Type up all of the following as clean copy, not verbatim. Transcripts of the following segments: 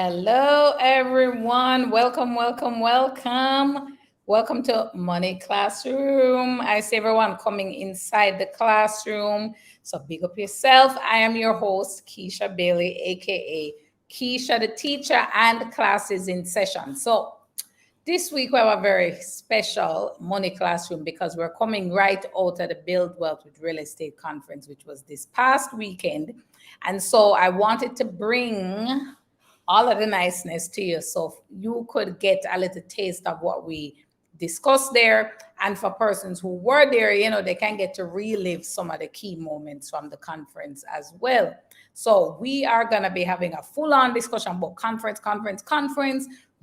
Hello, everyone. Welcome, welcome, welcome. Welcome to Money Classroom. I see everyone coming inside the classroom. So big up yourself. I am your host, Keisha Bailey, aka Keisha the teacher, and class is in session. So this week we have a very special Money Classroom because we're coming right out of the Build Wealth with Real Estate Conference, which was this past weekend. And so I wanted to bring all of the niceness to you so you could get a little taste of what we discussed there. And for persons who were there, they can get to relive some of the key moments from the conference as well. So we are going to be having a full-on discussion about conference,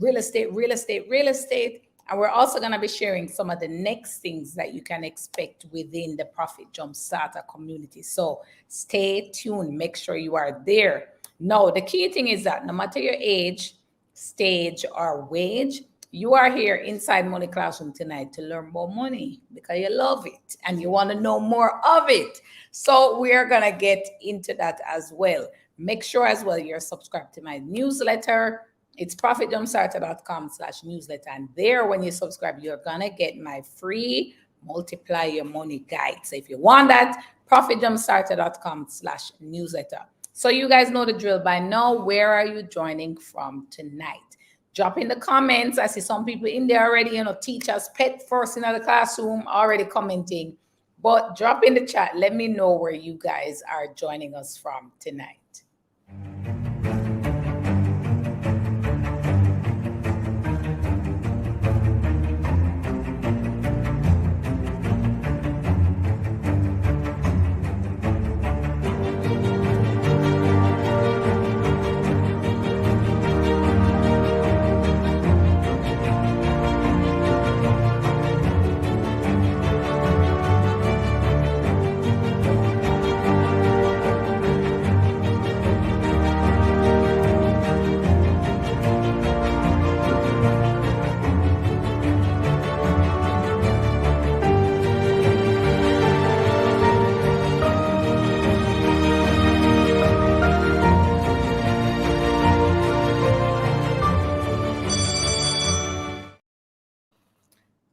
real estate. And we're also going to be sharing some of the next things that you can expect within the Profit Jump Starter community. So stay tuned. Make sure you are there. No, the key thing is that no matter your age, stage, or wage, you are here inside Money Classroom tonight to learn more money because you love it and you want to know more of it. So we are going to get into that as well. Make sure as well you're subscribed to my newsletter. It's profitjumpstarter.com/newsletter. And there, when you subscribe, you're going to get my free Multiply Your Money guide. So if you want that, profitjumpstarter.com/newsletter. So you guys know the drill by now. Where are you joining from tonight? Drop in the comments. I see some people in there already, teachers, pet first in the classroom, already commenting. But drop in the chat. Let me know where you guys are joining us from tonight.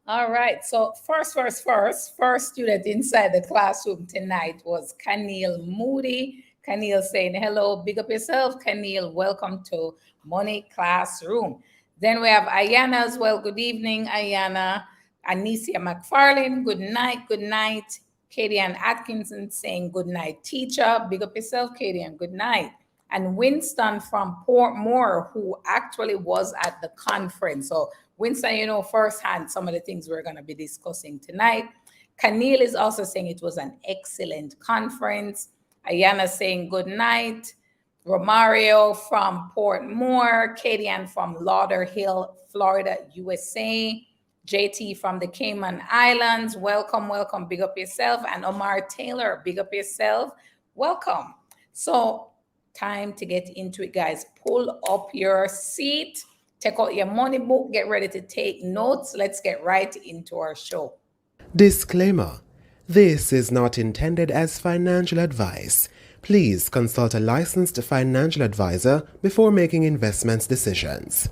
All right. So first student inside the classroom tonight was Kanil Moody. Kanil saying hello, big up yourself. Kanil, welcome to Money Classroom. Then we have Ayana as well. Good evening, Ayana. Anicia McFarlane, good night, good night. Katie Ann Atkinson saying good night, teacher. Big up yourself, Katie Ann, good night. And Winston from Portmore, who actually was at the conference. So Winston, firsthand some of the things we're going to be discussing tonight. Kanil is also saying it was an excellent conference. Ayana saying good night. Romario from Portmore. Katie Ann from Lauderhill, Florida, USA. JT from the Cayman Islands. Welcome, welcome. Big up yourself. And Omar Taylor, big up yourself. Welcome. So time to get into it, guys. Pull up your seat. Take out your money book, get ready to take notes. Let's get right into our show. Disclaimer. This is not intended as financial advice. Please consult a licensed financial advisor before making investment decisions.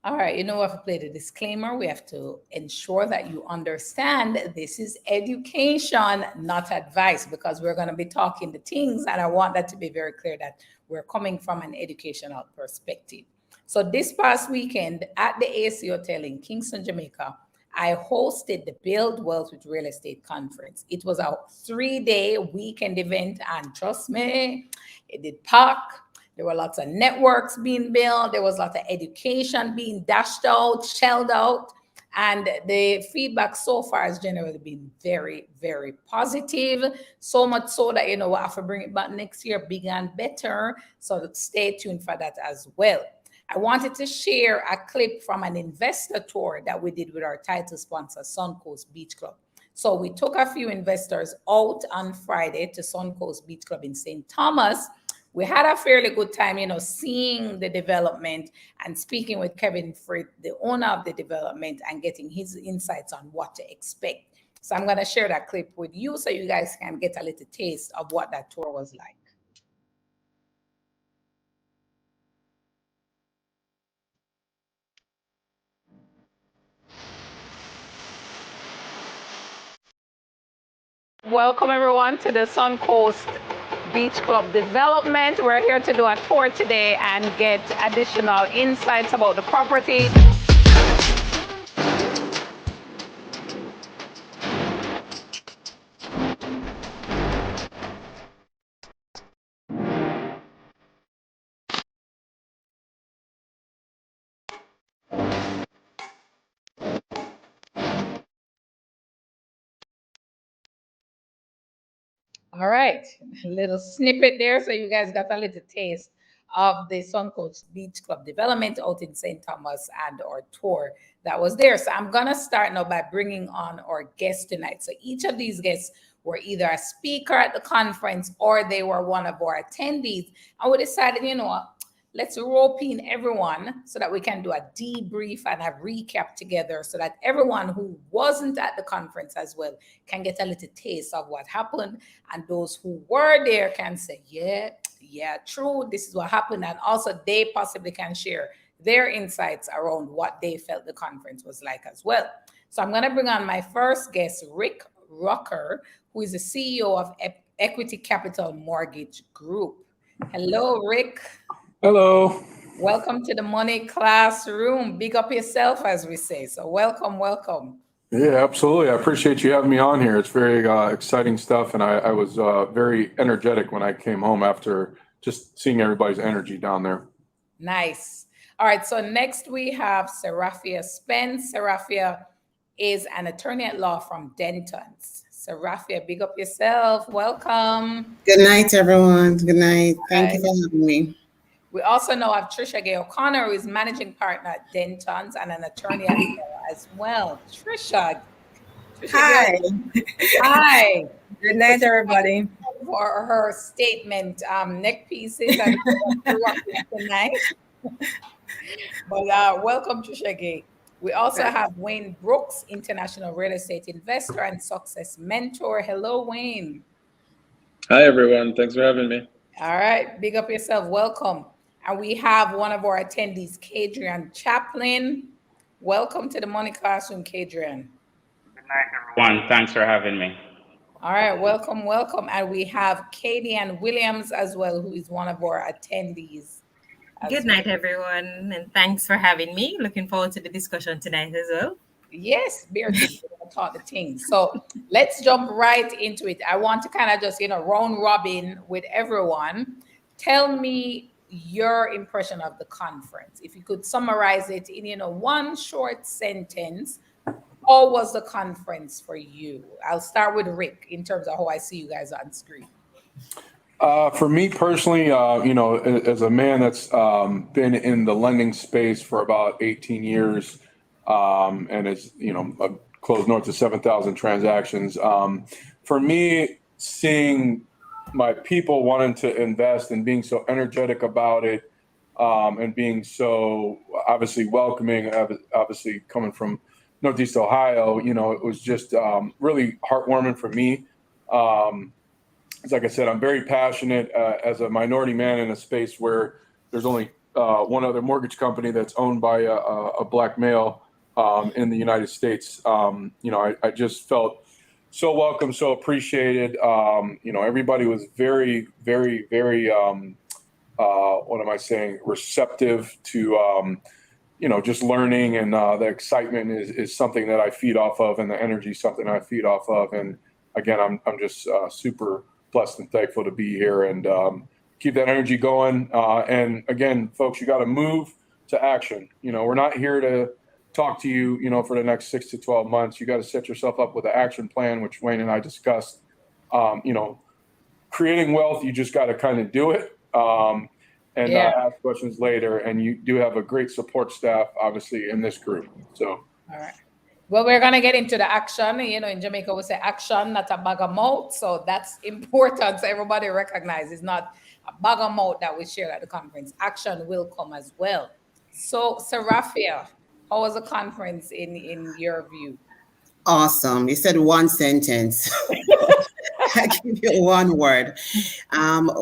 All right, we have to play the disclaimer. We have to ensure that you understand this is education, not advice, because we're going to be talking the things, and I want that to be very clear that we're coming from an educational perspective. So this past weekend at the AC Hotel in Kingston, Jamaica, I hosted the Build Wealth with Real Estate Conference. It was a 3-day weekend event, and trust me, it did pack. There were lots of networks being built. There was lots of education being dashed out, shelled out. And the feedback so far has generally been very, very positive. So much so that, we'll have to bring it back next year bigger and better. So stay tuned for that as well. I wanted to share a clip from an investor tour that we did with our title sponsor, Suncoast Beach Club. So we took a few investors out on Friday to Suncoast Beach Club in St. Thomas. We had a fairly good time, seeing the development and speaking with Kevin Fried, the owner of the development, and getting his insights on what to expect. So I'm going to share that clip with you so you guys can get a little taste of what that tour was like. Welcome everyone to the Suncoast Beach Club Development. We're here to do a tour today and get additional insights about the property. All right, a little snippet there, so you guys got a little taste of the Suncoast Beach Club development out in St. Thomas and our tour that was there. So I'm gonna start now by bringing on our guests tonight. So each of these guests were either a speaker at the conference or they were one of our attendees. And we decided, you know what, let's rope in everyone so that we can do a debrief and a recap together so that everyone who wasn't at the conference as well can get a little taste of what happened. And those who were there can say, yeah, true, this is what happened. And also they possibly can share their insights around what they felt the conference was like as well. So I'm going to bring on my first guest, Rick Rucker, who is the CEO of Equity Capital Mortgage Group. Hello, Rick. Hello. Welcome to the Money Classroom. Big up yourself, as we say. So welcome. Yeah, absolutely. I appreciate you having me on here. It's very exciting stuff. And I was very energetic when I came home after just seeing everybody's energy down there. Nice. All right. So next we have Seraphia Spence. Seraphia is an attorney at law from Denton's. Seraphia, big up yourself. Welcome. Good night, everyone. Good night. Thank you for having me. We also know of Trisha Gay O'Connor, who is managing partner at Denton's and an attorney at law as well. Trisha. Hi. Hi. Good night, everybody. For her statement, neck pieces and tonight. But welcome, Trisha Gay. We also have Wayne Brooks, international real estate investor and success mentor. Hello, Wayne. Hi, everyone. Thanks for having me. All right. Big up yourself. Welcome. And we have one of our attendees, Kadrian Chaplin. Welcome to the Money Classroom, Kadrian. Good night, everyone. Thanks for having me. All right. Welcome. And we have Katie Ann Williams as well, who is one of our attendees. Good night, everyone. And thanks for having me. Looking forward to the discussion tonight as well. Yes, Beatrice, we're going to talk the things. So let's jump right into it. I want to kind of just, round robin with everyone. Tell me your impression of the conference. If you could summarize it in, one short sentence, how was the conference for you? I'll start with Rick in terms of how I see you guys on screen. For me personally, as a man that's been in the lending space for about 18 years, and is, closed north of 7,000 transactions. For me, seeing my people wanting to invest and being so energetic about it, and being so obviously welcoming, obviously coming from Northeast Ohio, it was just really heartwarming for me. Like I said, I'm very passionate as a minority man in a space where there's only one other mortgage company that's owned by a black male in the United States. I just felt so welcome, so appreciated. Everybody was very, very, very, receptive to, just learning, and the excitement is something that I feed off of, and the energy is something I feed off of. And again, I'm just super blessed and thankful to be here and keep that energy going. And again, folks, you got to move to action. We're not here to talk to you, for the next 6 to 12 months. You got to set yourself up with an action plan, which Wayne and I discussed. Creating wealth, you just got to kind of do it and ask questions later. And you do have a great support staff, obviously, in this group. So, all right. Well, we're going to get into the action. In Jamaica, we say action, not a bag of mouth. So that's important. So everybody recognizes it's not a bag of mouth that we share at the conference. Action will come as well. So, Seraphia, how was the conference in your view? Awesome. You said one sentence. I give you one word.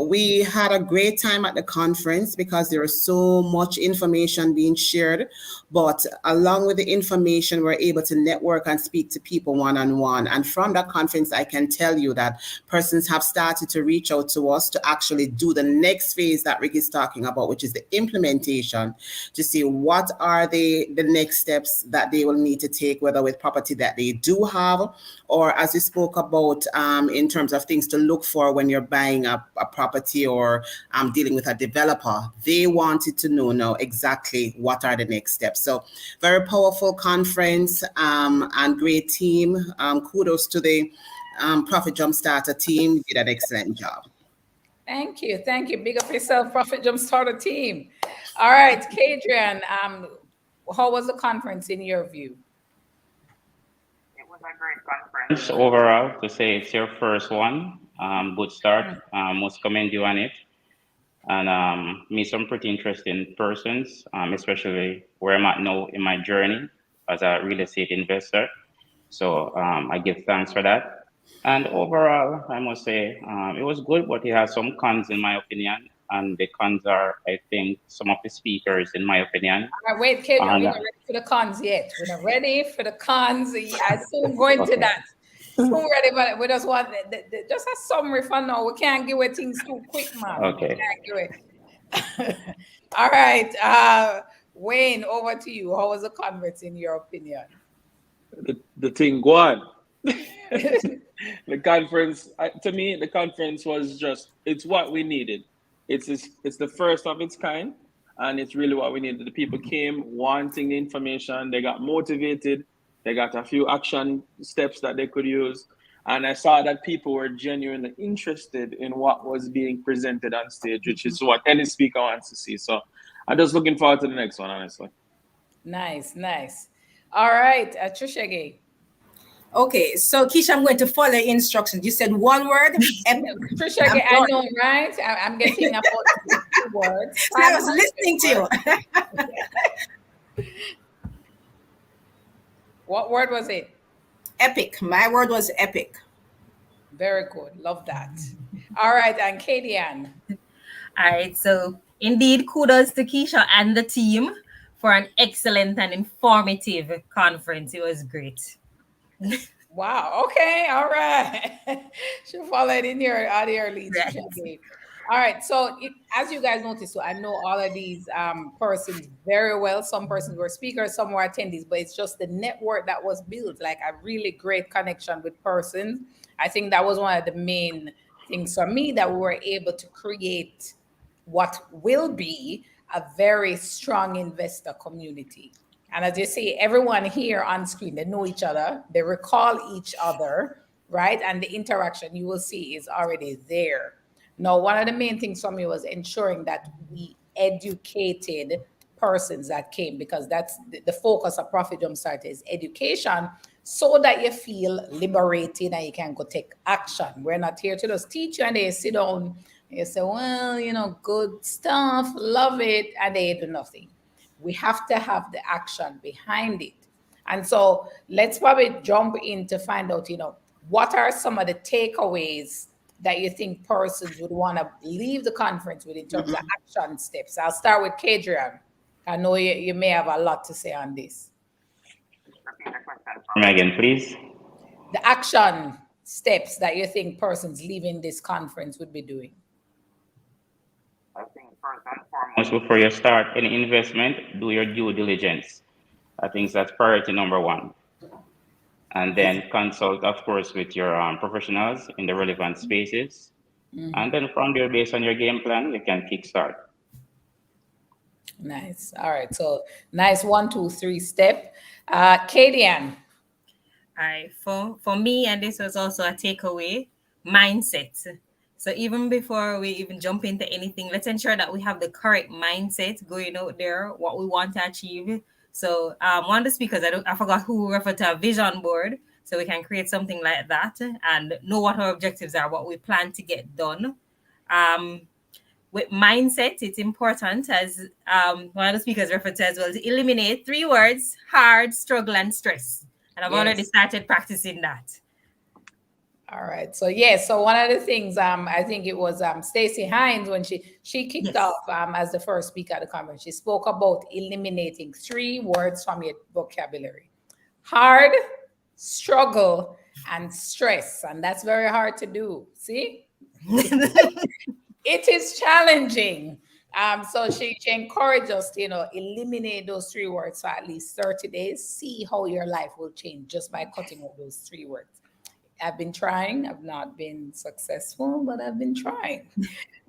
We had a great time at the conference because there was so much information being shared. But along with the information, we're able to network and speak to people one-on-one. And from that conference, I can tell you that persons have started to reach out to us to actually do the next phase that Rick is talking about, which is the implementation, to see what are the next steps that they will need to take, whether with property that they do have, or as you spoke about in terms of things to look for when you're buying a property or dealing with a developer. They wanted to know now exactly what are the next steps. So very powerful conference and great team. Kudos to the Profit Jumpstarter team. You did an excellent job. Thank you. Big up yourself, Profit Jumpstarter team. All right, Kadrian, how was the conference in your view? It was a great conference overall. To say it's your first one, good start. Must commend you on it. And meet some pretty interesting persons, especially where I'm at now in my journey as a real estate investor. So I give thanks for that. And overall, I must say it was good, but it has some cons in my opinion. And the cons are, I think, some of the speakers, in my opinion. All right, wait, Kadrian, we're not ready for the cons yet. We're not ready for the cons. I soon go into that. Soon ready, but we just want just a summary for now. We can't give away things too quick, man. Okay. We can't give it. All right, Wayne, over to you. How was the conference in your opinion? The thing go on. The conference, to me, the conference was just, it's what we needed. It's the first of its kind, and it's really what we needed. The people came wanting the information, they got motivated, they got a few action steps that they could use, and I saw that people were genuinely interested in what was being presented on stage, which is what any speaker wants to see. So I'm just looking forward to the next one, honestly. Nice. All right, Trisha Gay. Okay, so Keisha, I'm going to follow instructions. You said one word. Trisha, I know, right? I'm getting about 2 words. So I was listening to you. What word was it? Epic. My word was epic. Very good. Love that. All right, and Katie Ann. All right, so indeed, kudos to Keisha and the team for an excellent and informative conference. It was great. Wow. Okay. All right. She followed in your leads. Yes. All right. So as you guys noticed, so I know all of these persons very well. Some persons were speakers, some were attendees, but it's just the network that was built, like a really great connection with persons. I think that was one of the main things for me, that we were able to create what will be a very strong investor community. And as you see, everyone here on screen, they know each other, they recall each other, right? And the interaction you will see is already there. Now, one of the main things for me was ensuring that we educated persons that came, because that's the focus of Profit Jumpstart is education, so that you feel liberated and you can go take action. We're not here to just teach you and they sit down and you say, well, good stuff, love it, and they do nothing. We have to have the action behind it. And so let's probably jump in to find out, what are some of the takeaways that you think persons would want to leave the conference with in terms of action steps. I'll start with Kadrian. I know you may have a lot to say on this. Again, please. The action steps that you think persons leaving this conference would be doing. I think first and foremost, before you start any investment, do your due diligence. I think that's priority number 1. And then consult, of course, with your professionals in the relevant spaces. Mm-hmm. And then from there, based on your game plan, you can kickstart. Nice. All right. So nice 1, 2, 3 step. Katie Ann. All right. For me, and this was also a takeaway, mindset. So even before we even jump into anything, let's ensure that we have the correct mindset going out there, what we want to achieve. So one of the speakers, I forgot who referred to a vision board. So we can create something like that and know what our objectives are, what we plan to get done. With mindset, it's important, as one of the speakers referred to as well, to eliminate 3 words: hard, struggle, and stress. And I've already started practicing that. All right. So yeah, so one of the things I think it was Stacey Hines when she kicked Yes. off as the first speaker at the conference. She spoke about eliminating 3 words from your vocabulary: hard, struggle, and stress. And that's very hard to do. See? It is challenging. So she encouraged us to, eliminate those 3 words for at least 30 days. See how your life will change just by cutting out those 3 words. I've been trying. I've not been successful, but I've been trying.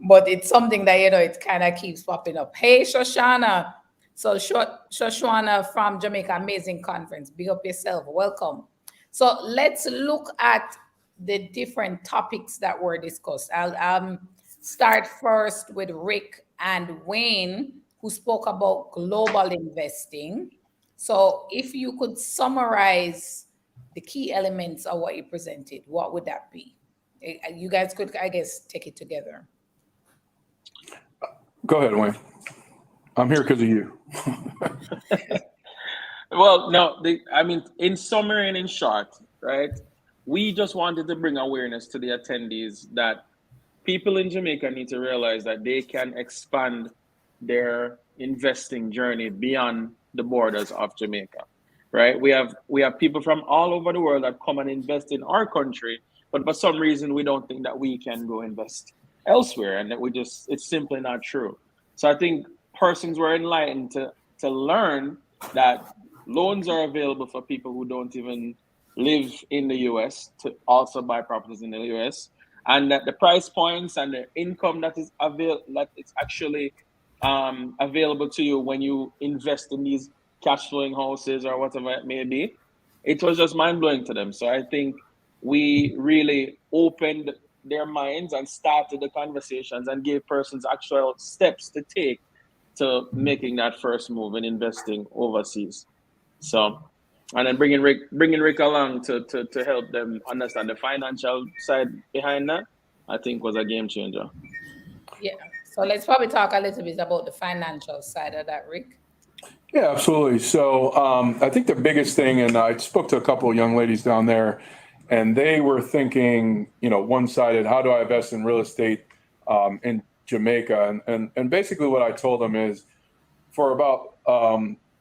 But it's something that, it kind of keeps popping up. Hey, Shoshana. So Shoshana from Jamaica, amazing conference. Big up yourself. Welcome. So let's look at the different topics that were discussed. I'll start first with Rick and Wayne, who spoke about global investing. So if you could summarize the key elements of what you presented, what would that be? You guys could, I guess, take it together. Go ahead, Wayne. I'm here because of you. Well, no, in summary and in short, right? We just wanted to bring awareness to the attendees that people in Jamaica need to realize that they can expand their investing journey beyond the borders of Jamaica, right? We have people from all over the world that come and invest in our country, but for some reason we don't think that we can go invest elsewhere, and that it's simply not true. So I think persons were enlightened to learn that loans are available for people who don't even live in the US to also buy properties in the US, and that the price points and the income that is actually available to you when you invest in these cash flowing houses or whatever it may be, it was just mind blowing to them. So I think we really opened their minds and started the conversations and gave persons actual steps to take to making that first move and investing overseas. So, and then bringing Rick along to help them understand the financial side behind that, I think was a game changer. Yeah. So let's probably talk a little bit about the financial side of that, Rick. Yeah, absolutely. So I think the biggest thing, and I spoke to a couple of young ladies down there, and they were thinking, one-sided, how do I invest in real estate in Jamaica? And basically what I told them is for about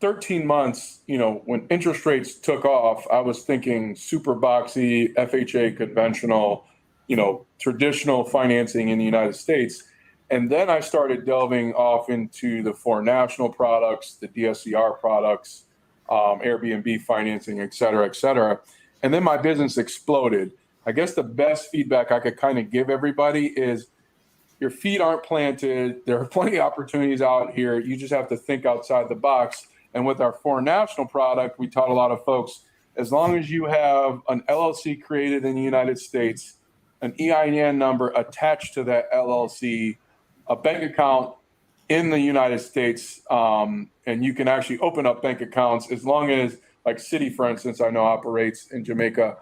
13 months, when interest rates took off, I was thinking super boxy, FHA conventional, traditional financing in the United States. And then I started delving off into the foreign national products, the DSCR products, Airbnb financing, et cetera, et cetera. And then my business exploded. I guess the best feedback I could kind of give everybody is your feet aren't planted. There are plenty of opportunities out here. You just have to think outside the box. And with our foreign national product, we taught a lot of folks, as long as you have an LLC created in the United States, an EIN number attached to that LLC, a bank account in the United States, and you can actually open up bank accounts as long as, like Citi, for instance, I know operates in Jamaica,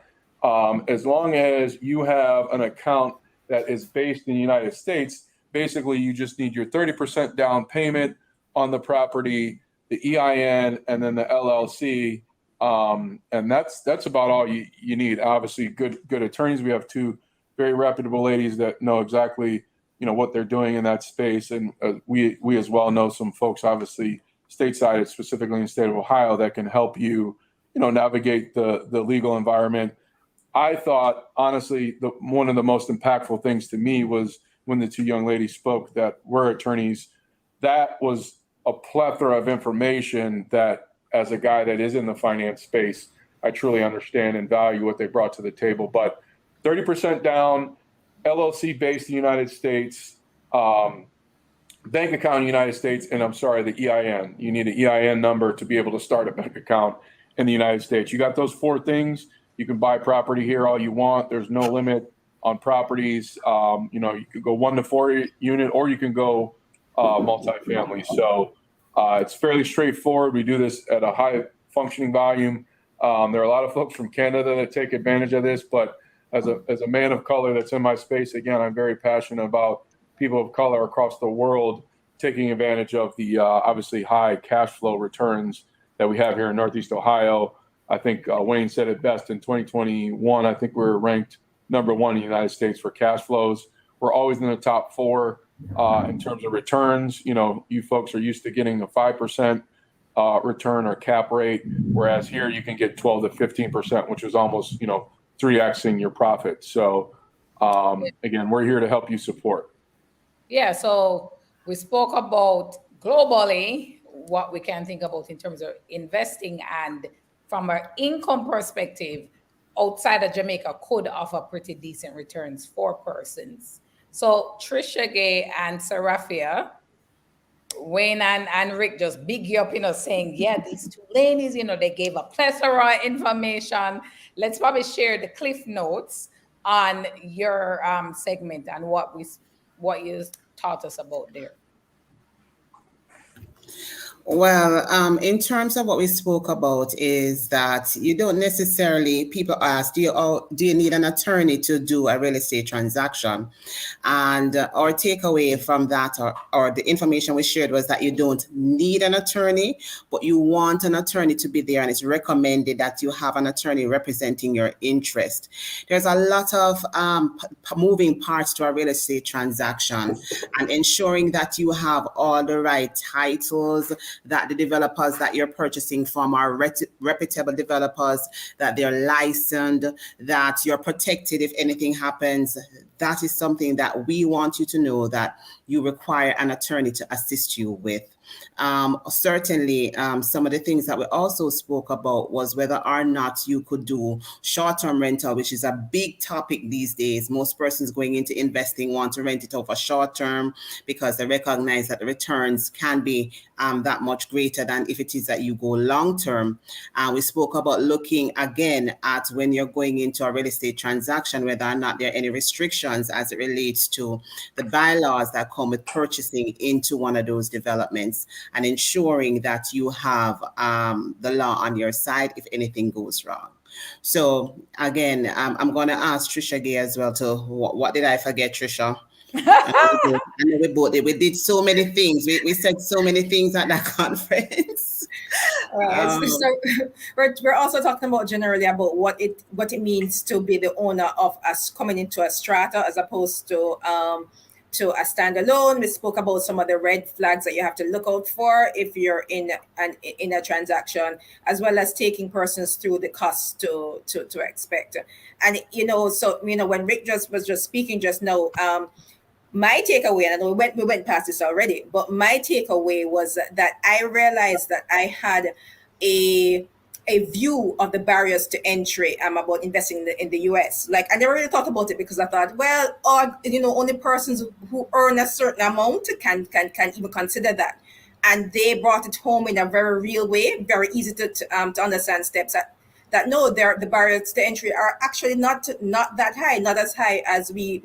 as long as you have an account that is based in the United States. Basically, you just need your 30% down payment on the property, the EIN, and then the LLC, and that's about all you need. Obviously, good attorneys. We have 2 very reputable ladies that know exactly what they're doing in that space, and we as well know some folks, obviously stateside, specifically in the state of Ohio, that can help you navigate the legal environment. I thought, honestly, one of the most impactful things to me was when the 2 young ladies spoke that were attorneys. That was a plethora of information that, as a guy that is in the finance space, I truly understand and value what they brought to the table. But 30% down, LLC based in the United States, bank account in the United States, and I'm sorry, the EIN. You need an EIN number to be able to start a bank account in the United States. You got those 4 things. You can buy property here all you want. There's no limit on properties. You could go 1 to 4 unit, or you can go multifamily. So it's fairly straightforward. We do this at a high functioning volume. There are a lot of folks from Canada that take advantage of this, but as a man of color that's in my space, again, I'm very passionate about people of color across the world taking advantage of the obviously high cash flow returns that we have here in Northeast Ohio. I think Wayne said it best in 2021. I think we were ranked number one in the United States for cash flows. We're always in the top four in terms of returns. You know, you folks are used to getting a 5% return or cap rate, whereas here you can get 12 to 15%, which is almost, you know, 3xing your profit. So again, we're here to help you support. Yeah, so we spoke about globally what we can think about in terms of investing, and from an income perspective, outside of Jamaica could offer pretty decent returns for persons. So Trisha Gay and Serafia, Wayne and Rick just big you up, you know, saying, yeah, these two ladies, you know, they gave a plethora of information. Let's probably share the cliff notes on your segment and what you taught us about there. Well, in terms of what we spoke about is that you don't necessarily, people ask, do you need an attorney to do a real estate transaction? And our takeaway from that, or the information we shared, was that you don't need an attorney, but you want an attorney to be there, and it's recommended that you have an attorney representing your interest. There's a lot of moving parts to a real estate transaction, and ensuring that you have all the right titles, that the developers that you're purchasing from are reputable developers, that they're licensed, that you're protected if anything happens. That is something that we want you to know, that you require an attorney to assist you with. Certainly, some of the things that we also spoke about was whether or not you could do short-term rental, which is a big topic these days. Most persons going into investing want to rent it out for short-term because they recognize that the returns can be that much greater than if it is that you go long-term. We spoke about looking again at when you're going into a real estate transaction, whether or not there are any restrictions as it relates to the bylaws that come with purchasing into one of those developments, and ensuring that you have the law on your side if anything goes wrong. So again, I'm going to ask Trisha Gay as well to, what did I forget, Trisha? I know we did so many things. We said so many things at that conference. So we're also talking about generally about what it means to be the owner of us coming into a strata as opposed to a standalone. We spoke about some of the red flags that you have to look out for if you're in a transaction, as well as taking persons through the costs to expect. And when Rick was just speaking just now, my takeaway, and I know we went past this already, but my takeaway was that I realized that I had a view of the barriers to entry about investing in the US. Like, I never really thought about it because I thought, well, only persons who earn a certain amount can even consider that. And they brought it home in a very real way, very easy to understand steps that no, the barriers to entry are actually not that high, not as high as we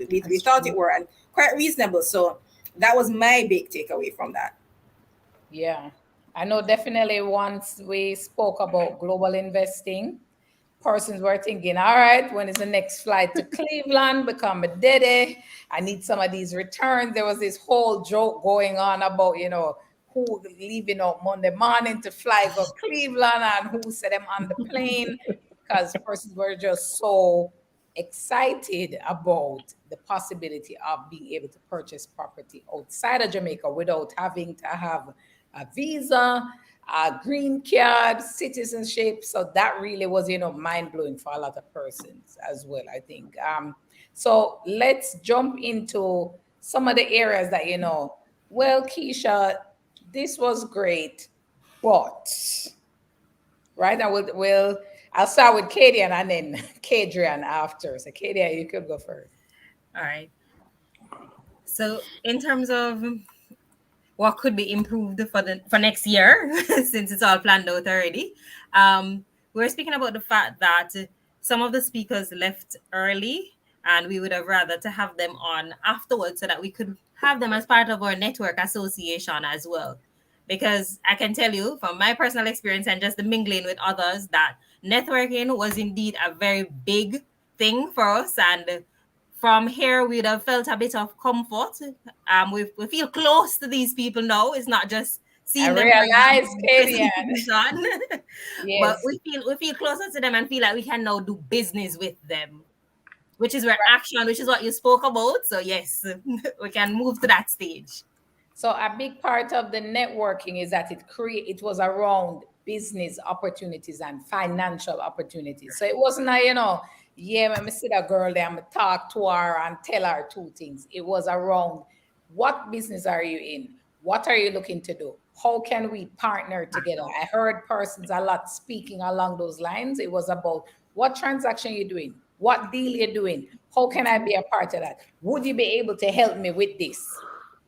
thought it were, and quite reasonable. So that was my big takeaway from that. Yeah, I know definitely once we spoke about global investing, persons were thinking, all right, when is the next flight to Cleveland? Become a daddy. I need some of these returns. There was this whole joke going on about, who leaving out Monday morning to fly go Cleveland and who set them on the plane, because persons were just so excited about the possibility of being able to purchase property outside of Jamaica without having to have a visa, a green card, citizenship. So that really was, mind-blowing for a lot of persons as well, I think. So let's jump into some of the areas that, well, Keisha, this was great, but, right? I'll start with Kadian and then Kadrian after. So Kadian, you could go first. All right. So in terms of what could be improved for next year, since it's all planned out already, we're speaking about the fact that some of the speakers left early, and we would have rather to have them on afterwards so that we could have them as part of our network association as well. Because I can tell you from my personal experience and just the mingling with others that networking was indeed a very big thing for us. And from here, we'd have felt a bit of comfort. We feel close to these people now. It's not just seeing them. Realize, Kadian. Yes. But we feel closer to them and feel like we can now do business with them. which is where action, which is what you spoke about. So yes, we can move to that stage. So a big part of the networking is that it was around business opportunities and financial opportunities. So it wasn't yeah, when I see that girl there, I'm gonna talk to her and tell her two things. It was around what business are you in? What are you looking to do? How can we partner together? I heard persons a lot speaking along those lines. It was about what transaction you're doing, what deal you're doing, how can I be a part of that? Would you be able to help me with this?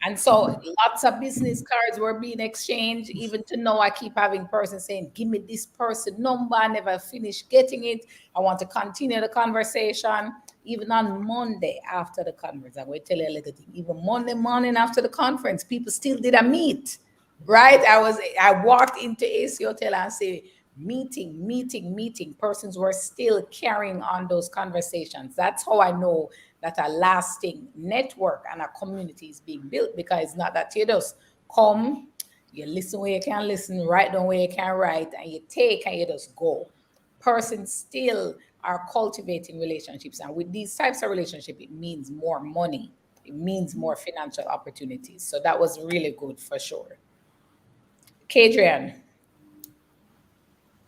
And so lots of business cards were being exchanged. Even to now, I keep having persons saying, give me this person number. I never finished getting it. I want to continue the conversation. Even on Monday after the conference, I'm going to tell you a little thing. Even Monday morning after the conference, people still did a meet, right? I walked into AC Hotel and say, meeting. Persons were still carrying on those conversations. That's how I know that a lasting network and a community is being built, because it's not that you just come, you listen where you can listen, write down where you can write, and you take and you just go. Persons still are cultivating relationships, and with these types of relationship, it means more money, it means more financial opportunities. So that was really good for sure. Kadrian.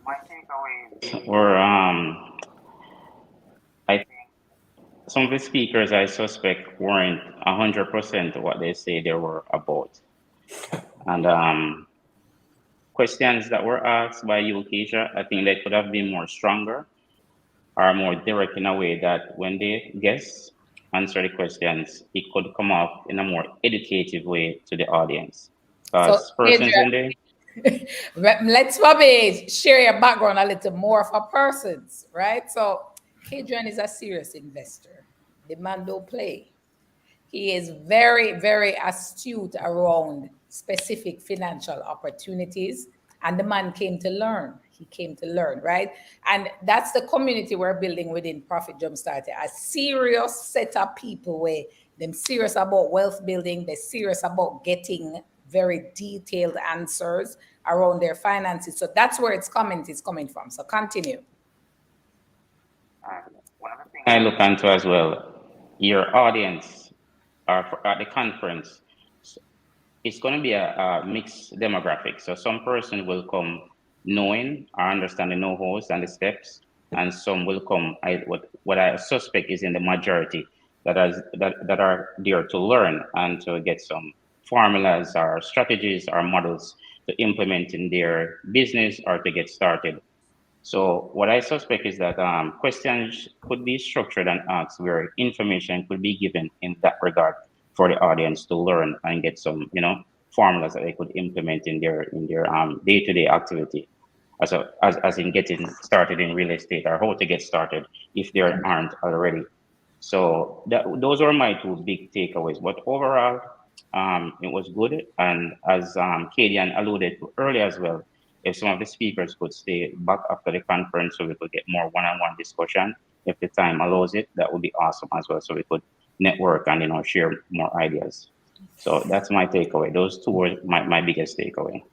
My takeaways were I think some of the speakers I suspect weren't 100% what they say they were about. And questions that were asked by you, Keisha, I think they could have been more stronger or more direct in a way that when the guests answer the questions, it could come off in a more educative way to the audience. So Because persons in there, let's probably share your background a little more for persons, right? So Kadrian is a serious investor. The man don't play. He is very, very astute around specific financial opportunities. And the man came to learn. He came to learn, right? And that's the community we're building within Profit Jumpstart. A serious set of people where they're serious about wealth building, they're serious about getting very detailed answers around their finances. So that's where it's coming from. So continue. one of the things I look into as well, your audience at the conference, it's going to be a mixed demographic. So some person will come knowing or understand the know-hows and the steps, and some will come. What I suspect is in the majority that are there to learn and to get some formulas or strategies or models to implement in their business or to get started. So what I suspect is that questions could be structured and asked where information could be given in that regard for the audience to learn and get some, formulas that they could implement in their day-to-day activity, as in getting started in real estate or how to get started if they aren't already. So those are my two big takeaways. But overall, it was good. And as Kadian alluded to earlier as well, if some of the speakers could stay back after the conference so we could get more one-on-one discussion, if the time allows it, that would be awesome as well. So we could network and share more ideas. So that's my takeaway. Those two were my biggest takeaway.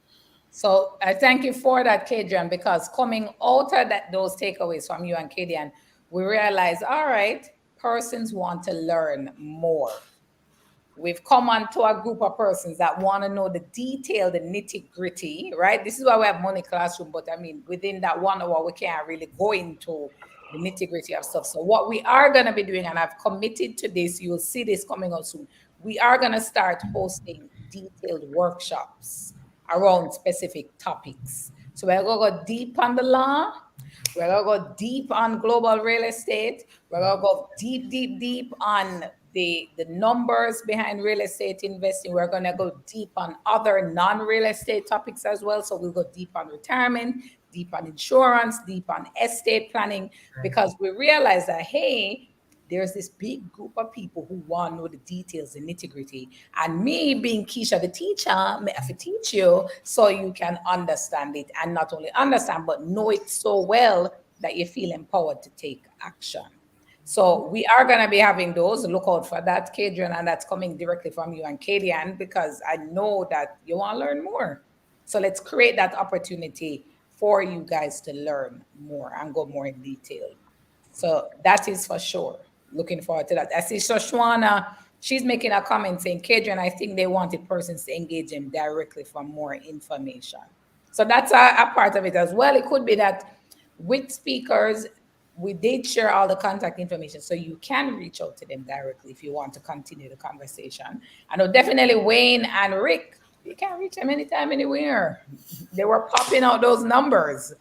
So I thank you for that, Kadrian, because coming out of those takeaways from you and Kadian, we realize, all right, persons want to learn more. We've come onto a group of persons that want to know the detail, the nitty gritty, right? This is why we have Money Classroom, but I mean, within that 1 hour, we can't really go into the nitty gritty of stuff. So what we are going to be doing, and I've committed to this, you'll see this coming out soon. We are going to start hosting detailed workshops around specific topics. So we're going to go deep on the law. We're going to go deep on global real estate. We're going to go deep on the numbers behind real estate investing. We're going to go deep on other non-real estate topics as well. So we'll go deep on retirement, deep on insurance, deep on estate planning, because we realize that, hey, there's this big group of people who want to know the details, the nitty-gritty. And me being Keisha the teacher, I have to teach you so you can understand it, and not only understand, but know it so well that you feel empowered to take action. So we are going to be having those. Look out for that, Kadrian, and that's coming directly from you and Kadian, because I know that you want to learn more. So let's create that opportunity for you guys to learn more and go more in detail. So that is for sure. looking forward to that. I see Shoshwana, she's making a comment saying, Kadrian, I think they wanted persons to engage them directly for more information. So that's a part of it as well. It could be that with speakers, we did share all the contact information, so you can reach out to them directly if you want to continue the conversation. I know definitely Wayne and Rick, you can reach them anytime, anywhere. They were popping out those numbers,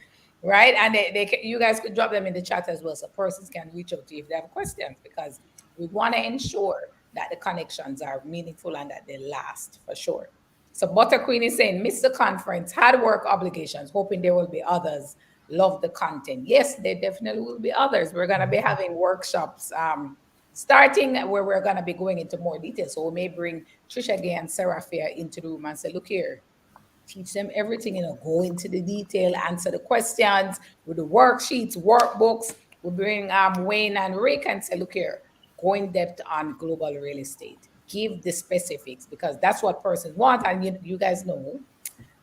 right? And you guys could drop them in the chat as well, so persons can reach out to you if they have questions, because we want to ensure that the connections are meaningful and that they last for sure. So Butter Queen is saying, miss the conference, hard work obligations, hoping there will be others. Love the content. Yes, there definitely will be others. We're going to be having workshops starting where we're going to be going into more detail. So we may bring Trisha Gay and Sarah Fair into the room and say, look here, teach them everything, go into the detail, answer the questions with the worksheets, workbooks. We bring Wayne and Rick and say, look here, go in depth on global real estate. Give the specifics, because that's what persons want. And you guys know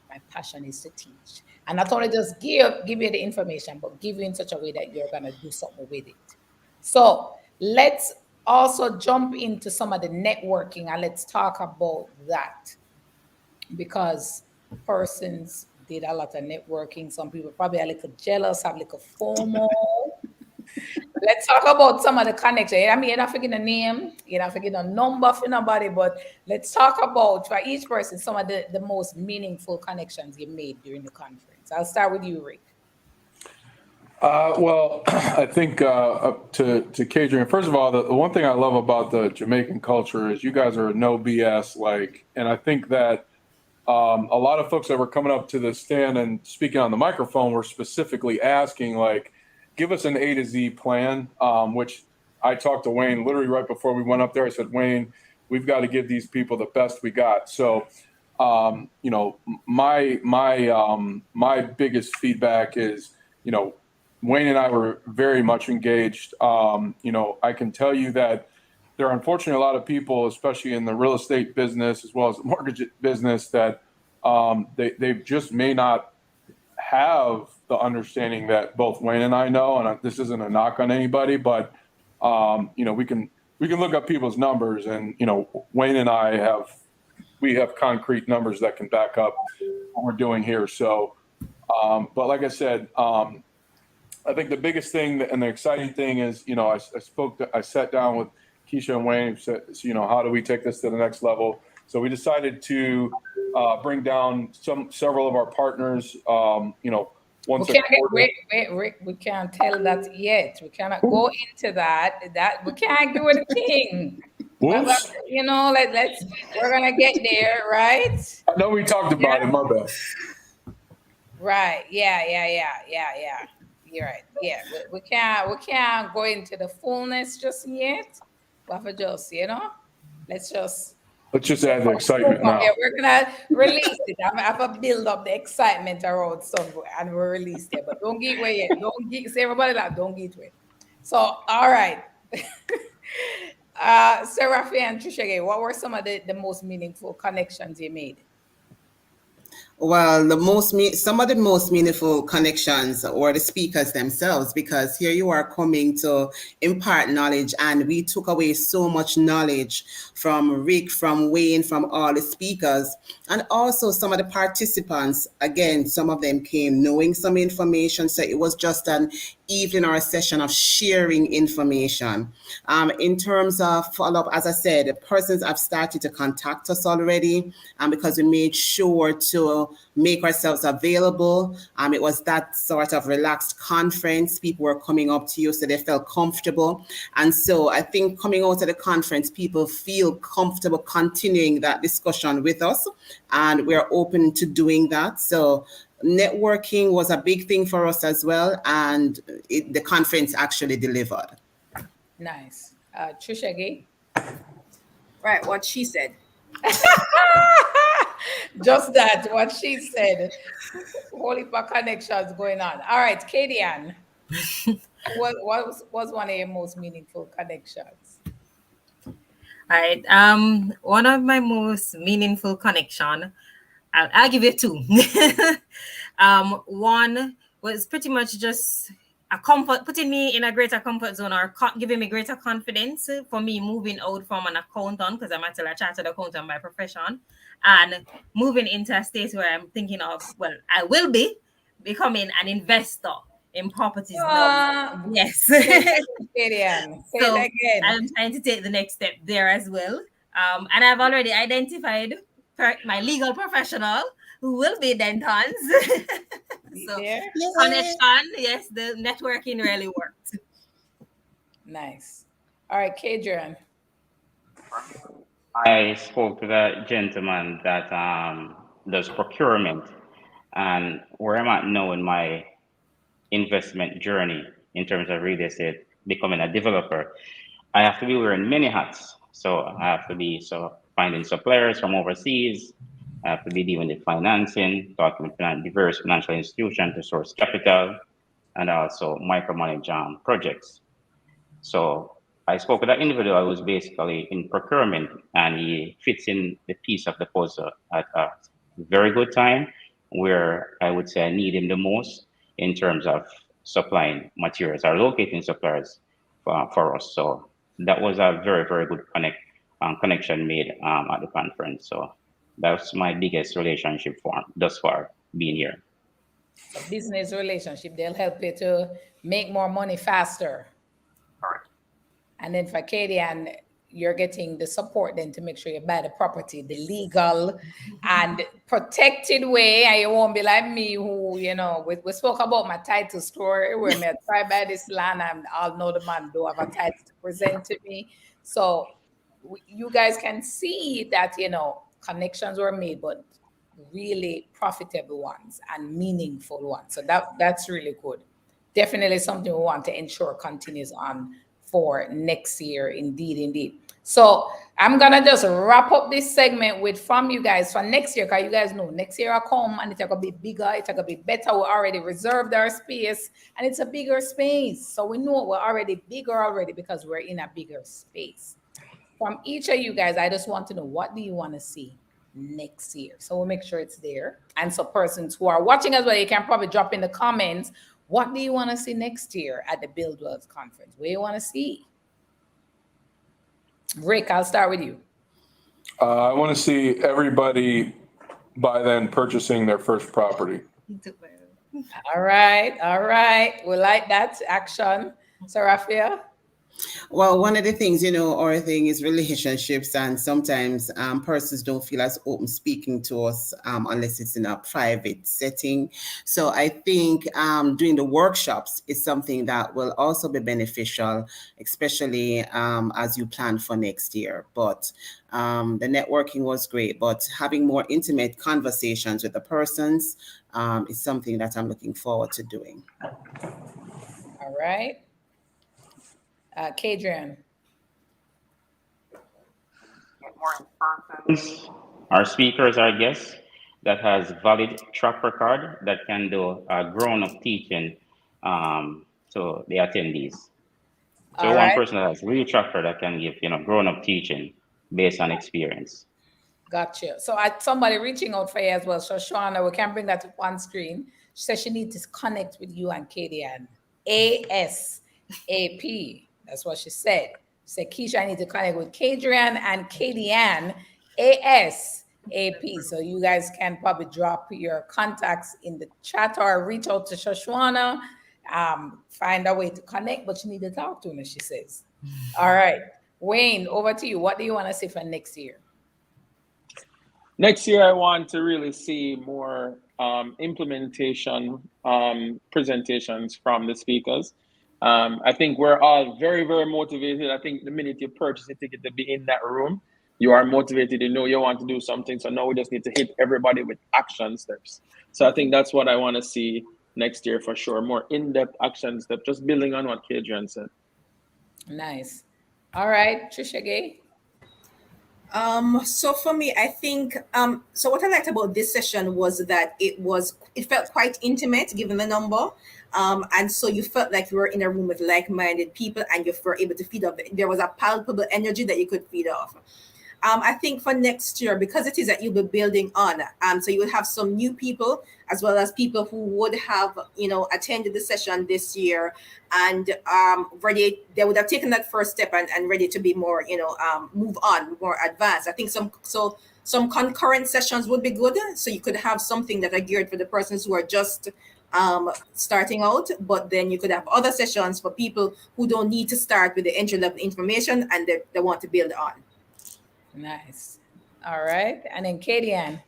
my passion is to teach. And not only just give you the information, but give you in such a way that you're going to do something with it. So let's also jump into some of the networking and let's talk about that, because persons did a lot of networking. Some people probably are a little jealous, have a little FOMO. Let's talk about some of the connections. I mean, you're not forgetting a name, you're not forgetting a number for nobody, but let's talk about, for each person, some of the most meaningful connections you made during the conference. I'll start with you, Rick. Well, I think to Kadrian, first of all, the one thing I love about the Jamaican culture is you guys are no BS, and I think that a lot of folks that were coming up to the stand and speaking on the microphone were specifically asking, give us an A to Z plan, which I talked to Wayne literally right before we went up there. I said, Wayne, we've got to give these people the best we got. So, my biggest feedback is, Wayne and I were very much engaged. I can tell you that there are unfortunately a lot of people, especially in the real estate business as well as the mortgage business, that they just may not have the understanding that both Wayne and I know, and this isn't a knock on anybody, but we can look up people's numbers, and Wayne and I have concrete numbers that can back up what we're doing here. So, but like I said, I think the biggest thing and the exciting thing is, I sat down with Keisha and Wayne, said, how do we take this to the next level? So we decided to bring down several of our partners. Once we can't wait, Rick. We can't tell that yet. We cannot go into that. That we can't do anything. Whoops. We're gonna get there, right? I know we talked about it. My bad. Right. Yeah. You're right. Yeah. We can't go into the fullness just yet. But for just let's just add the excitement now. Yeah, we're gonna release it. I have to build up the excitement around stuff and we'll release it. But don't get away yet. Say everybody like don't get away. So all right. Sarah and Trisha, what were some of the most meaningful connections you made? Well, some of the most meaningful connections were the speakers themselves, because here you are coming to impart knowledge, and we took away so much knowledge from Rick, from Wayne, from all the speakers, and also some of the participants. Again, some of them came knowing some information, so it was just an evening or a session of sharing information. In terms of follow-up, as I said, the persons have started to contact us already, because we made sure to make ourselves available. It was that sort of relaxed conference. People were coming up to you, so they felt comfortable. And so I think coming out of the conference, people feel comfortable continuing that discussion with us, and we're open to doing that. So networking was a big thing for us as well, and the conference actually delivered. Nice. Trisha Gay? Right, what she said. Just that, what she said. Whole heap of connections going on. All right, Katie Ann. What was one of your most meaningful connections? All right. One of my most meaningful connection, I'll give you two. One was pretty much just putting me in a greater comfort zone, or giving me greater confidence for me moving out from an accountant, because I'm actually a chartered accountant by profession, and moving into a state where I'm thinking of, well, I will be becoming an investor in properties now. Yes. Say it So again. I'm trying to take the next step there as well. And I've already identified my legal professional who will be Denton's. So There. connection, yes, the networking really worked. Nice. All right, Kadrian. I spoke to that gentleman that does procurement, and where I'm at now in my investment journey in terms of real estate, becoming a developer, I have to be wearing many hats. So I have to be finding suppliers from overseas. I have to be dealing with financing, talking with diverse financial institutions to source capital, and also micromanage projects. So I spoke with that individual who's basically in procurement, and he fits in the piece of the puzzle at a very good time where I would say I need him the most in terms of supplying materials or locating suppliers for us. So that was a very, very good connection made at the conference. So that's my biggest relationship thus far being here. So business relationship, they'll help you to make more money faster. Correct. And then for Katie, and you're getting the support then to make sure you buy the property the legal and protected way, and you won't be like me who, we spoke about my title story where me try buy this land and I'll know the man do have a title to present to me. So you guys can see that, connections were made, but really profitable ones and meaningful ones. So that's really good. Definitely something we want to ensure continues on for next year. Indeed. So I'm gonna just wrap up this segment with from you guys for next year, because you guys know next year I come and it's gonna be bigger, it's gonna be better. We already reserved our space and it's a bigger space. So we know we're already bigger already because we're in a bigger space. From each of you guys, I just want to know, what do you want to see next year? So we'll make sure it's there. And so persons who are watching as well, you can probably drop in the comments, what do you want to see next year at the Build Wealth Conference? What do you want to see? Rick, I'll start with you. I want to see everybody by then purchasing their first property. All right. We like that action. So Rafael? Well, one of the things, our thing is relationships, and sometimes persons don't feel as open speaking to us unless it's in a private setting. So I think doing the workshops is something that will also be beneficial, especially as you plan for next year. But the networking was great, but having more intimate conversations with the persons is something that I'm looking forward to doing. All right. Kadrian. Our speakers, our guests that has valid track record that can do grown-up teaching to the attendees. So All one right. person that has real track record that can give grown-up teaching based on experience. Gotcha. So somebody reaching out for you as well. So Shauna, we can bring that up on screen. She says she needs to connect with you and Katie and ASAP. That's what she said. She said, Keisha, I need to connect with Kadrian and Katie Ann ASAP. So you guys can probably drop your contacts in the chat or reach out to Shoshana, find a way to connect, but you need to talk to me, she says. All right. Wayne, over to you. What do you want to see for next year? Next year, I want to really see more implementation presentations from the speakers. I think we're all very, very motivated. I think the minute you purchase a ticket to be in that room, you are motivated, you want to do something. So now we just need to hit everybody with action steps. So I think that's what I want to see next year for sure. More in-depth action steps, just building on what Kadrian said. Nice. All right, Trisha Gay. So for me, I think so what I liked about this session was that it felt quite intimate given the number. And so you felt like you were in a room with like-minded people and you were able to feed off. There was a palpable energy that you could feed off. I think for next year, because it is that you'll be building on, so you will have some new people as well as people who would have, attended the session this year and ready. They would have taken that first step and ready to be more, move on, more advanced. I think some concurrent sessions would be good. So you could have something that are geared for the persons who are just starting out, but then you could have other sessions for people who don't need to start with the entry level information and they want to build on. Nice. All right. And then Katie Ann.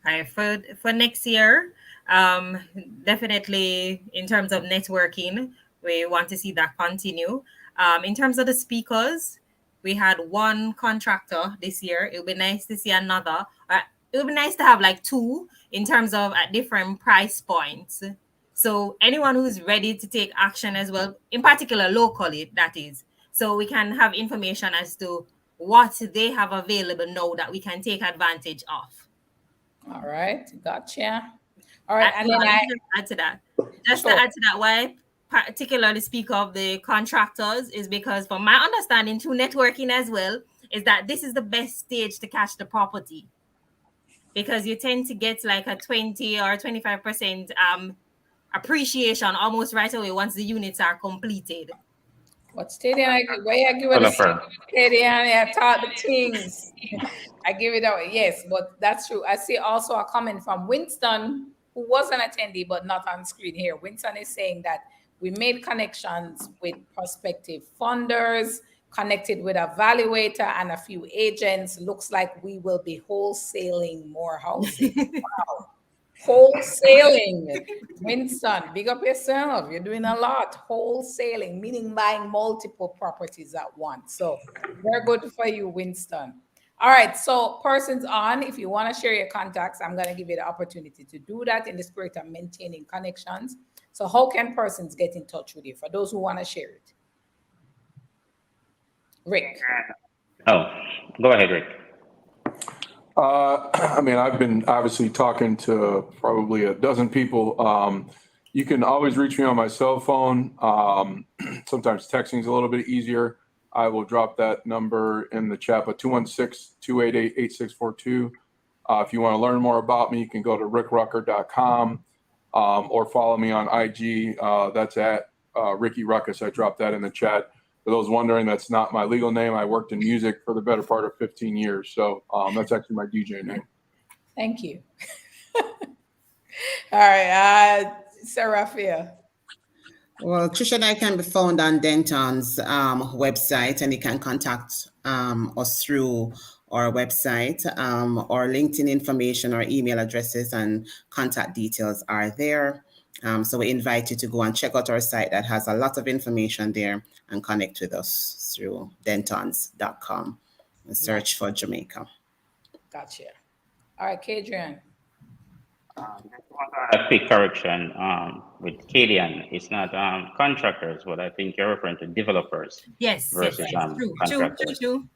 All right, for next year, definitely in terms of networking, we want to see that continue. In terms of the speakers, we had one contractor this year. It would be nice to see another. It would be nice to have like two in terms of at different price points. So anyone who's ready to take action as well, in particular locally, that is. So we can have information as to what they have available now that we can take advantage of. All right. Gotcha. All right. And Let then me just add to that. Just Sure. to add to that, why I particularly speak of the contractors is because from my understanding through networking as well, is that this is the best stage to catch the property. Because you tend to get like a 20 or 25% appreciation almost right away once the units are completed. What stadium? Where I give it a stadium? I taught the things. I give it away. Yes, but that's true. I see also a comment from Winston, who was an attendee but not on screen here. Winston is saying that we made connections with prospective funders, connected with a valuator and a few agents. Looks like we will be wholesaling more houses. Wow. Wholesaling. Winston, big up yourself. You're doing a lot. Wholesaling, meaning buying multiple properties at once. So very good for you, Winston. All right. So persons on, if you want to share your contacts, I'm going to give you the opportunity to do that in the spirit of maintaining connections. So how can persons get in touch with you for those who want to share it? Rick. Oh, go ahead, Rick. I mean, I've been obviously talking to probably a dozen people. You can always reach me on my cell phone. Sometimes texting is a little bit easier. I will drop that number in the chat, but 216-288-8642. If you want to learn more about me, you can go to rickrucker.com or follow me on IG. That's at Ricky Ruckus. I dropped that in the chat. For those wondering, that's not my legal name. I worked in music for the better part of 15 years. So that's actually my DJ name. Thank you. All right. Seraphia. Well, Trisha and I can be found on Denton's website, and you can contact us through our website. Our LinkedIn information, our email addresses, and contact details are there. So we invite you to go and check out our site that has a lot of information there and connect with us through dentons.com and search for Jamaica. Gotcha. All right, Kadrian. A quick correction with Kadian. It's not contractors, but I think you're referring to developers. Yes, versus contractors. True.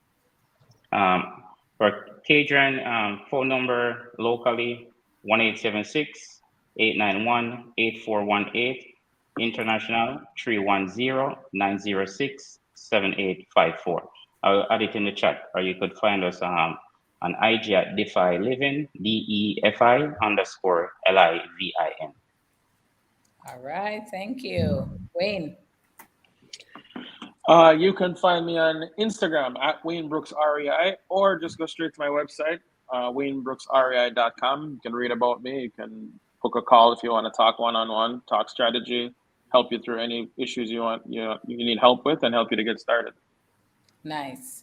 For Kadian, phone number locally 1-876-891-8418. International 310-906-7854. I'll add it in the chat, or you could find us on IG at DeFi Living, DEFI_LIVIN. All right, thank you. Wayne. You can find me on Instagram at Wayne Brooks REI, or just go straight to my website, WayneBrooksREI.com. You can read about me. You can book a call if you want to talk one-on-one, talk strategy, help you through any issues you need help with, and help you to get started. Nice.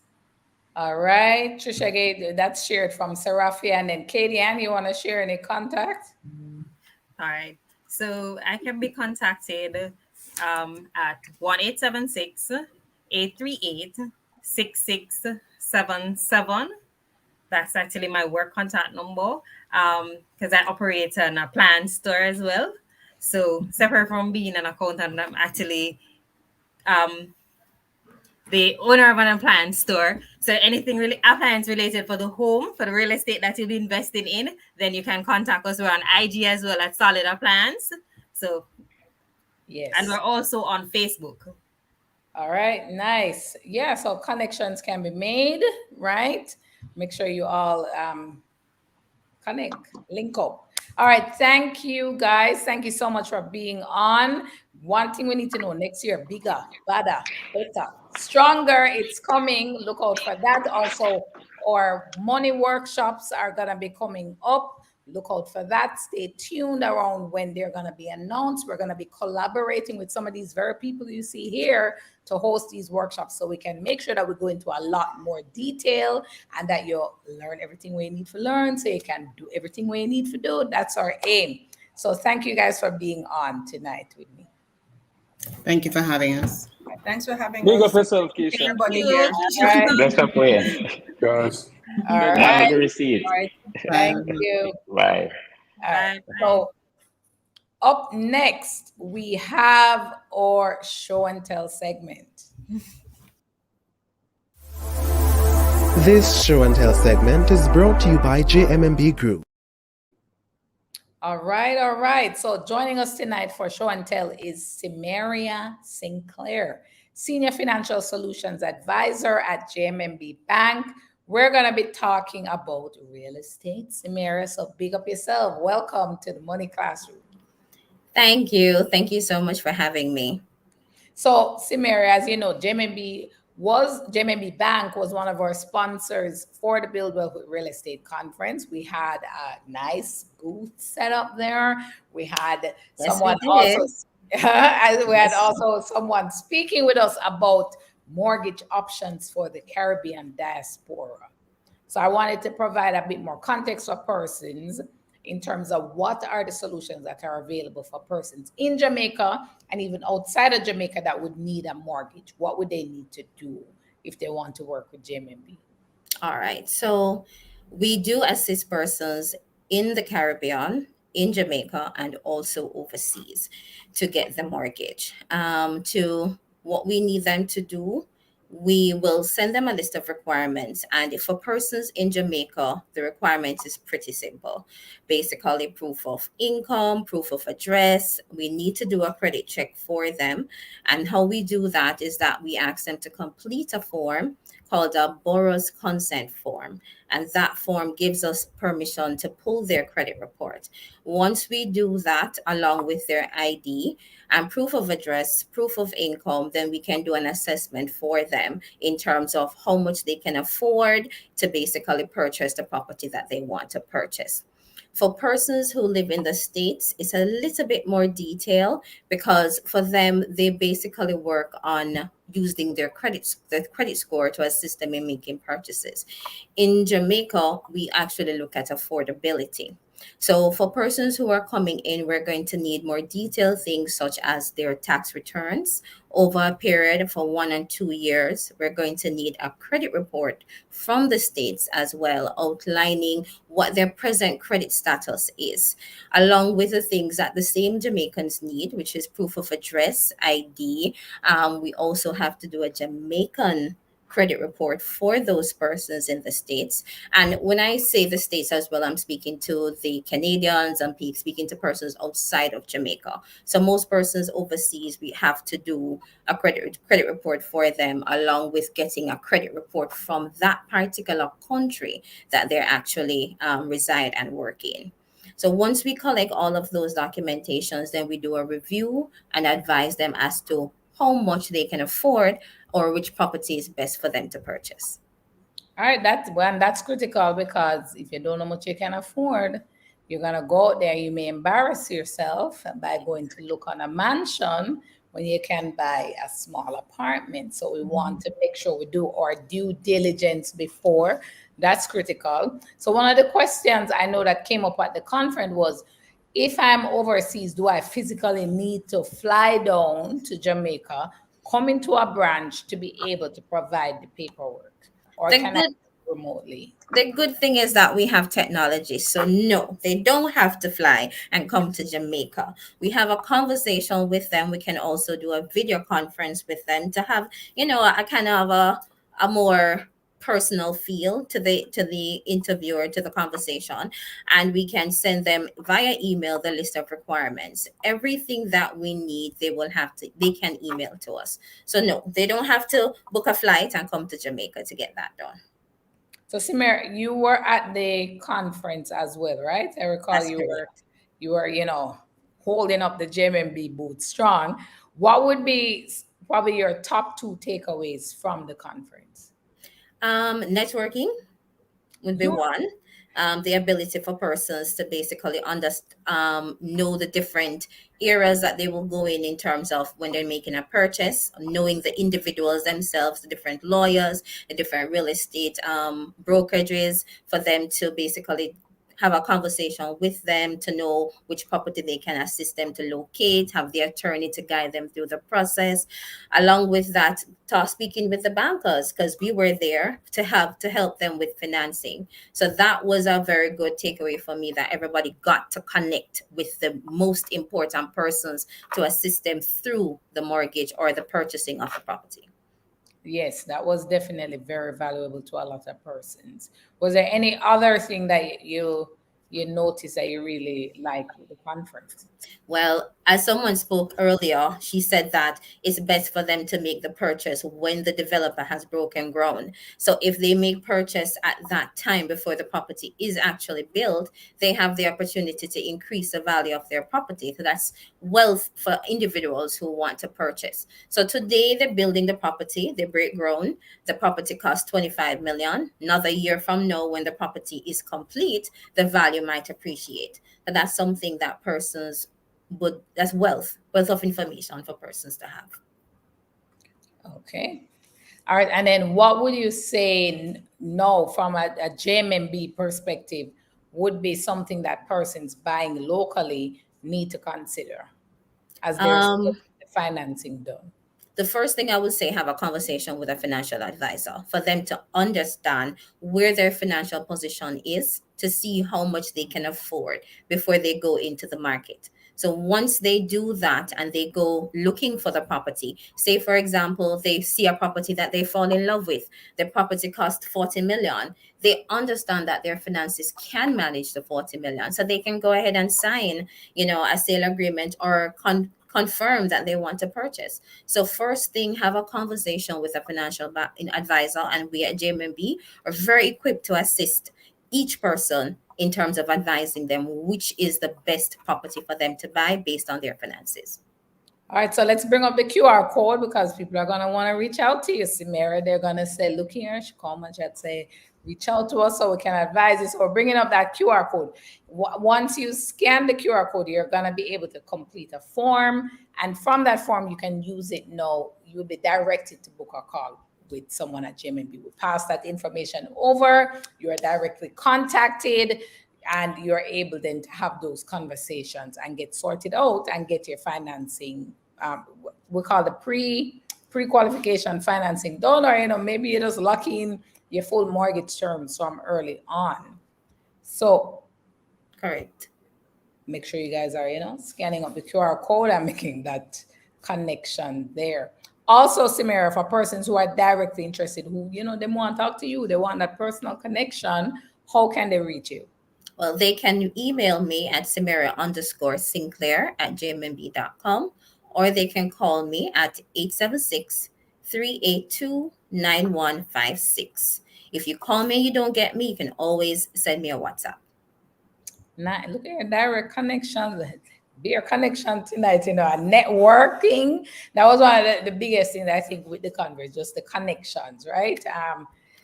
All right, Trisha, that's shared from Seraphia, and then Katie Ann, you want to share any contact? All right. So I can be contacted at 1-876-838-6677. That's actually my work contact number because I operate in a plant store as well. So separate from being an accountant, I'm actually the owner of an appliance store. So anything really appliance related for the home, for the real estate that you'll be investing in, then you can contact us. We're on IG as well at Solid Appliance. So yes, and we're also on Facebook. All right, nice. Yeah, so connections can be made, right? Make sure you all connect, link up. All right, thank you guys. Thank you so much for being on. One thing we need to know next year, bigger, better, better, stronger. It's coming. Look out for that. Also, our money workshops are going to be coming up. Look out for that. Stay tuned around when they're going to be announced. We're going to be collaborating with some of these very people you see here to host these workshops so we can make sure that we go into a lot more detail and that you'll learn everything we need to learn so you can do everything we need to do. That's our aim. So thank you guys for being on tonight with me. Thank you for having us. Thanks for having Big up us. yourself, Keisha. Everybody You. here. All right. Best of way. Guys. All Good Have a right. night. good receipt. All right. Thank you. Bye. All right. Bye. So up next, we have our show and tell segment. This show and tell segment is brought to you by JMMB Group. All right, all right. So joining us tonight for show and tell is Simeria Sinclair, Senior Financial Solutions Advisor at JMMB Bank. We're going to be talking about real estate, Simeria. So big up yourself. Welcome to the Money Classroom. Thank you. Thank you so much for having me. So, Simeria, as you know, JMMB Bank was one of our sponsors for the Build Wealth with Real Estate Conference. We had a nice booth set up there. We had someone also we had also someone speaking with us about mortgage options for the Caribbean diaspora. So I wanted to provide a bit more context for persons in terms of what are the solutions that are available for persons in Jamaica and even outside of Jamaica that would need a mortgage. What would they need to do if they want to work with JMMB? All right. So we do assist persons in the Caribbean, in Jamaica, and also overseas to get the mortgage. To what we need them to do, we will send them a list of requirements. And for persons in Jamaica, the requirement is pretty simple. Basically, proof of income, proof of address. We need to do a credit check for them. And how we do that is that we ask them to complete a form called a borrower's consent form. And that form gives us permission to pull their credit report. Once we do that, along with their ID and proof of address, proof of income, then we can do an assessment for them in terms of how much they can afford to basically purchase the property that they want to purchase. For persons who live in the States, it's a little bit more detail because for them, they basically work on using their credit score to assist them in making purchases. In Jamaica, we actually look at affordability. So for persons who are coming in, we're going to need more detailed things such as their tax returns over a period for 1 and 2 years. We're going to need a credit report from the States as well, outlining what their present credit status is, along with the things that the same Jamaicans need, which is proof of address, ID. We also have to do a Jamaican credit report for those persons in the States. And when I say the States as well, I'm speaking to the Canadians, I'm speaking to persons outside of Jamaica. So most persons overseas, we have to do a credit report for them, along with getting a credit report from that particular country that they're actually reside and work in. So once we collect all of those documentations, then we do a review and advise them as to how much they can afford or which property is best for them to purchase. All right, that's critical because if you don't know how much you can afford, you're gonna go out there. You may embarrass yourself by going to look on a mansion when you can buy a small apartment. So we want to make sure we do our due diligence before. That's critical. So one of the questions I know that came up at the conference was, if I'm overseas, do I physically need to fly down to Jamaica, come into a branch to be able to provide the paperwork? Or can I do it remotely? The good thing is that we have technology. So no, they don't have to fly and come to Jamaica. We have a conversation with them. We can also do a video conference with them to have, a kind of a more personal feel to the interviewer, to the conversation, and we can send them via email the list of requirements. Everything that we need, they can email to us. So no, they don't have to book a flight and come to Jamaica to get that done. So Simir, you were at the conference as well, right? I recall That's correct. you were, holding up the JMB booth strong. What would be probably your top 2 takeaways from the conference? Networking would be one. The ability for persons to basically know the different areas that they will go in terms of when they're making a purchase, knowing the individuals themselves, the different lawyers, the different real estate brokerages, for them to basically have a conversation with them to know which property they can assist them to locate, have the attorney to guide them through the process. Along with that, speaking with the bankers, because we were there to help them with financing. So that was a very good takeaway for me, that everybody got to connect with the most important persons to assist them through the mortgage or the purchasing of the property. Yes, that was definitely very valuable to a lot of persons. Was there any other thing that you noticed that you really liked with the conference? Well, as someone spoke earlier, she said that it's best for them to make the purchase when the developer has broken ground. So if they make purchase at that time before the property is actually built, they have the opportunity to increase the value of their property. So that's wealth for individuals who want to purchase. So today they're building the property, they break ground, the property costs 25 million. Another year from now, when the property is complete, the value might appreciate. But that's something that persons would, that's wealth of information for persons to have. Okay. All right. And then what would you say no from a JMB perspective would be something that persons buying locally need to consider as they're getting the financing done? The first thing I would say, have a conversation with a financial advisor for them to understand where their financial position is, to see how much they can afford before they go into the market. So once they do that and they go looking for the property, say for example, they see a property that they fall in love with, the property costs 40 million. They understand that their finances can manage the 40 million. So they can go ahead and sign, a sale agreement or confirm that they want to purchase. So first thing, have a conversation with a financial advisor, and we at JMB are very equipped to assist each person in terms of advising them which is the best property for them to buy based on their finances. All right, so let's bring up the QR code, because people are going to want to reach out to you, Samira. They're going to say, look here, she called my chat, say, reach out to us so we can advise you. So we're bringing up that QR code. Once you scan the QR code, you're going to be able to complete a form. And from that form, you can use it now. You'll be directed to book a call with someone at JMB. We pass that information over. You are directly contacted, and you're able then to have those conversations and get sorted out and get your financing. We call the pre-qualification financing done, or maybe you're just locking your full mortgage terms from early on. So, correct. Make sure you guys are scanning up the QR code and making that connection there. Also, Samira, for persons who are directly interested, who they want to talk to you, they want that personal connection, how can they reach you? Well, they can email me at Samira_Sinclair@jmb.com, or they can call me at 876-382-9156. If you call me and you don't get me, you can always send me a WhatsApp. Now, look at your direct connections. Be your connection tonight, networking. That was one of the biggest things I think with the conference, just the connections, right?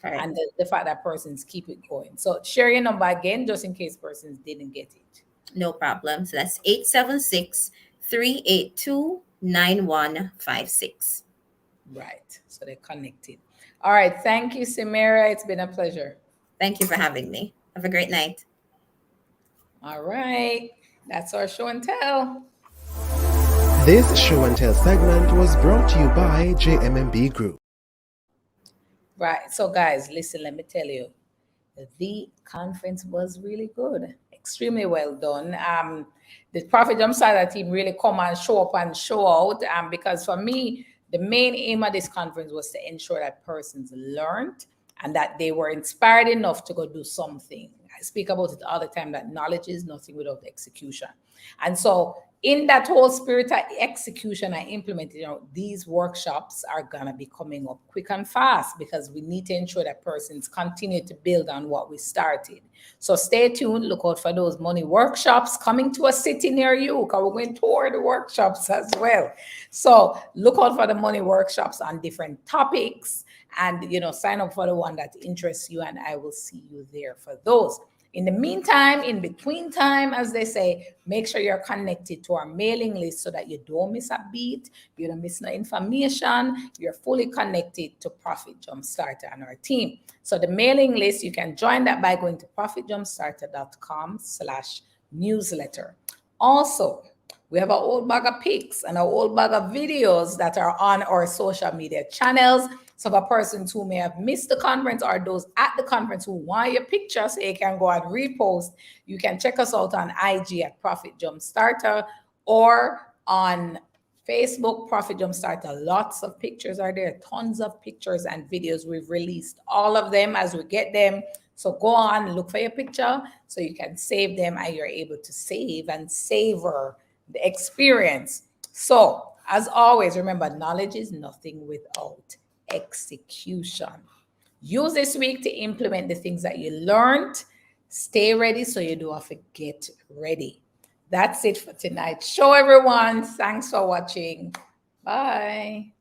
And the fact that persons keep it going. So share your number again, just in case persons didn't get it. No problem. So that's 876-382-9156. Right. So they're connected. All right. Thank you, Samira. It's been a pleasure. Thank you for having me. Have a great night. All right. That's our show and tell. This show and tell segment was brought to you by JMB Group. Right. So, guys, listen, let me tell you, the conference was really good. Extremely well done. The Profit Jumpstarter team really come and show up and show out. Because for me, the main aim of this conference was to ensure that persons learned and that they were inspired enough to go do something. I speak about it all the time, that knowledge is nothing without execution. And so in that whole spirit of execution, I implemented, these workshops are going to be coming up quick and fast, because we need to ensure that persons continue to build on what we started. So stay tuned. Look out for those money workshops coming to a city near you, because we're going to tour the workshops as well. So look out for the money workshops on different topics, and, sign up for the one that interests you, and I will see you there for those. In the meantime, in between time, as they say, make sure you're connected to our mailing list so that you don't miss a beat, you don't miss no information, you're fully connected to Profit Jumpstarter and our team. So the mailing list, you can join that by going to profitjumpstarter.com/newsletter. Also, we have a whole bag of pics and a whole bag of videos that are on our social media channels. So for persons who may have missed the conference, or those at the conference who want your picture so you can go and repost, you can check us out on IG at Profit Jumpstarter, or on Facebook, Profit Jumpstarter. Lots of pictures are there, tons of pictures and videos. We've released all of them as we get them. So go on, look for your picture so you can save them, and you're able to save and savor the experience. So as always, remember, knowledge is nothing without execution. Use this week to implement the things that you learned. Stay ready so you don't have to get ready. That's it for tonight's show, everyone. Thanks for watching. Bye.